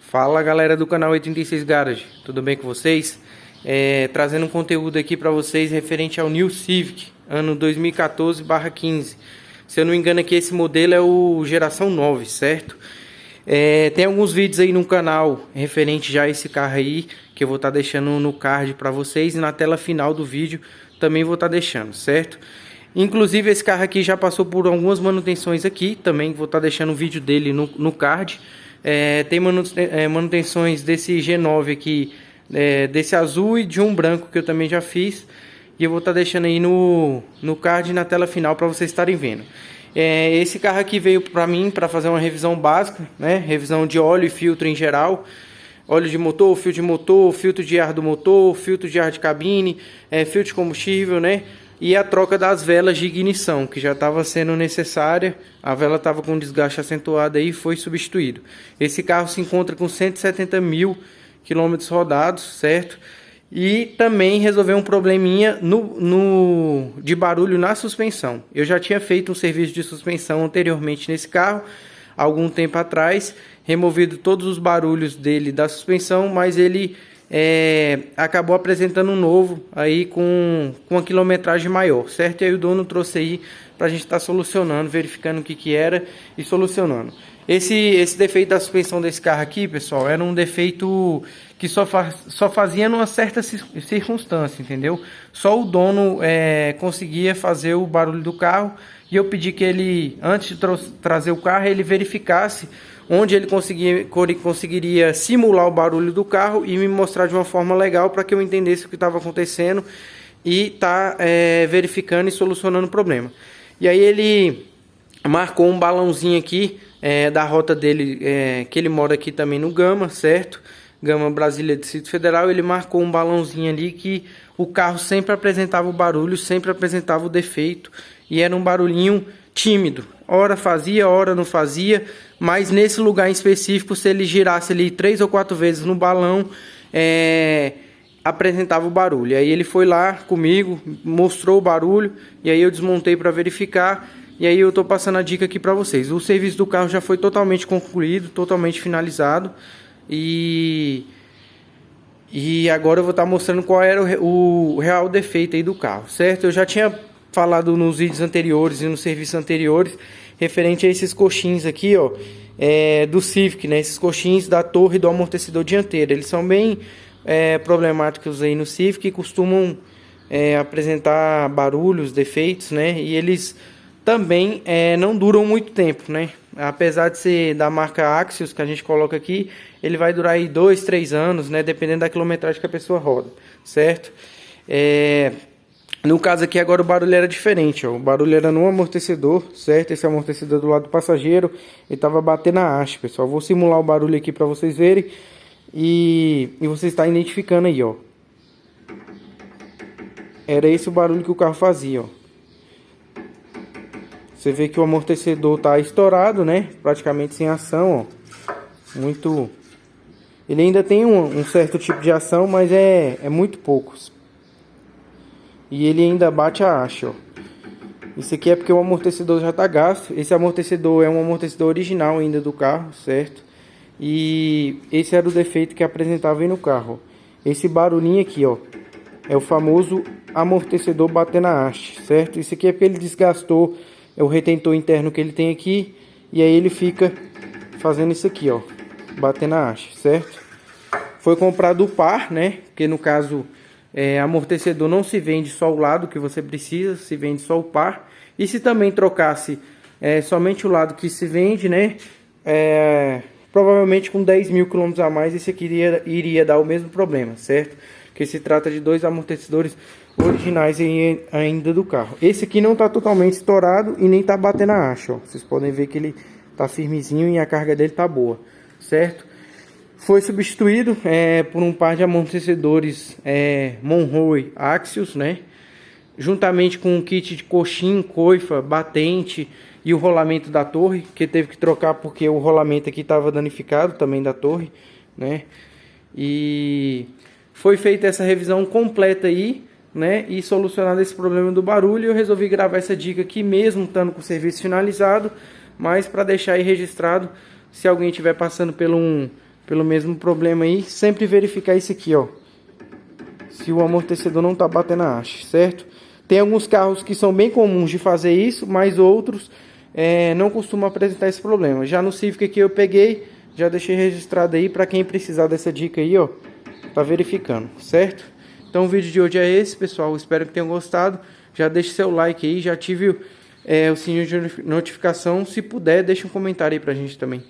Fala galera do canal 86 Garage, tudo bem com vocês? Trazendo um conteúdo aqui para vocês referente ao New Civic, ano 2014/15. Se eu não me engano aqui esse modelo é o geração 9, certo? Tem alguns vídeos aí no canal referente já a esse carro aí, que eu vou estar deixando no card para vocês, e na tela final do vídeo também vou estar deixando, certo? Inclusive esse carro aqui já passou por algumas manutenções aqui, também vou estar deixando o vídeo dele no card. Tem manutenções desse G9 aqui, desse azul e de um branco que eu também já fiz. E eu vou estar deixando aí no card e na tela final para vocês estarem vendo. Esse carro aqui veio para mim para fazer uma revisão básica, né? Revisão de óleo e filtro em geral. Óleo de motor, filtro de ar do motor, filtro de ar de cabine, filtro de combustível, né? E a troca das velas de ignição, que já estava sendo necessária. A vela estava com desgaste acentuado aí e foi substituído. Esse carro se encontra com 170 mil quilômetros rodados, certo? E também resolveu um probleminha de barulho na suspensão. Eu já tinha feito um serviço de suspensão anteriormente nesse carro, algum tempo atrás, removido todos os barulhos dele da suspensão, mas ele acabou apresentando um novo aí com uma quilometragem maior, certo? E aí o dono trouxe aí para a gente estar solucionando, verificando o que era e solucionando. Esse defeito da suspensão desse carro aqui, pessoal, era um defeito que só fazia numa certa circunstância, entendeu? Só o dono conseguia fazer o barulho do carro, e eu pedi que ele, antes de trazer o carro, ele verificasse onde ele conseguiria simular o barulho do carro e me mostrar de uma forma legal para que eu entendesse o que estava acontecendo e verificando e solucionando o problema. E aí ele marcou um balãozinho aqui da rota dele, que ele mora aqui também no Gama, certo? Gama Brasília, Distrito Federal. Ele marcou um balãozinho ali que o carro sempre apresentava o barulho, sempre apresentava o defeito, e era um barulhinho tímido. Ora fazia, ora não fazia, mas nesse lugar em específico, se ele girasse ali 3 ou 4 vezes no balão, apresentava o barulho. Aí ele foi lá comigo, mostrou o barulho, e aí eu desmontei para verificar, e aí eu tô passando a dica aqui para vocês. O serviço do carro já foi totalmente concluído, totalmente finalizado, e agora eu vou estar mostrando qual era o real defeito aí do carro, certo? Eu já tinha falado nos vídeos anteriores e nos serviços anteriores referente a esses coxins aqui, ó, do Civic, né? Esses coxins da torre do amortecedor dianteiro, eles são bem problemáticos aí no Civic e costumam apresentar barulhos, defeitos, né? E eles também não duram muito tempo, né? Apesar de ser da marca Axios, que a gente coloca aqui, ele vai durar aí 2, 3 anos, né? Dependendo da quilometragem que a pessoa roda, certo? No caso aqui agora o barulho era diferente, ó. O barulho era no amortecedor, certo? Esse amortecedor do lado do passageiro, ele estava batendo a haste, pessoal. Vou simular o barulho aqui para vocês verem e vocês estão identificando aí, ó. Era esse o barulho que o carro fazia, ó. Você vê que o amortecedor tá estourado, né? Praticamente sem ação, ó. Muito... Ele ainda tem um certo tipo de ação, mas é muito poucos. E ele ainda bate a haste, ó. Isso aqui é porque o amortecedor já tá gasto. Esse amortecedor é um amortecedor original ainda do carro, certo? E esse era o defeito que apresentava aí no carro, ó. Esse barulhinho aqui, ó, é o famoso amortecedor batendo a haste, certo? Isso aqui é porque ele desgastou o retentor interno que ele tem aqui, e aí ele fica fazendo isso aqui, ó, batendo a haste, certo? Foi comprado o par, né? Porque no caso amortecedor não se vende só o lado que você precisa, se vende só o par. E se também trocasse somente o lado que se vende, né? Provavelmente com 10 mil quilômetros a mais, esse aqui iria dar o mesmo problema, certo? Porque se trata de 2 amortecedores originais ainda do carro. Esse aqui não está totalmente estourado e nem está batendo a haste, ó. Vocês podem ver que ele está firmezinho e a carga dele está boa, certo? Foi substituído por um par de amortecedores Monroe Axios, né? Juntamente com um kit de coxim, coifa, batente e o rolamento da torre, que teve que trocar porque o rolamento aqui estava danificado também da torre, né? E foi feita essa revisão completa aí, né? E solucionado esse problema do barulho, eu resolvi gravar essa dica aqui mesmo estando com o serviço finalizado, mas para deixar aí registrado, se alguém estiver passando pelo mesmo problema aí. Sempre verificar isso aqui, ó, se o amortecedor não tá batendo a haste, certo? Tem alguns carros que são bem comuns de fazer isso, mas outros não costumam apresentar esse problema. Já no Civic aqui eu peguei, já deixei registrado aí para quem precisar dessa dica aí, ó, tá verificando, certo? Então o vídeo de hoje é esse, pessoal. Espero que tenham gostado. Já deixe seu like aí, já ative o sininho de notificação. Se puder, deixe um comentário aí pra gente também.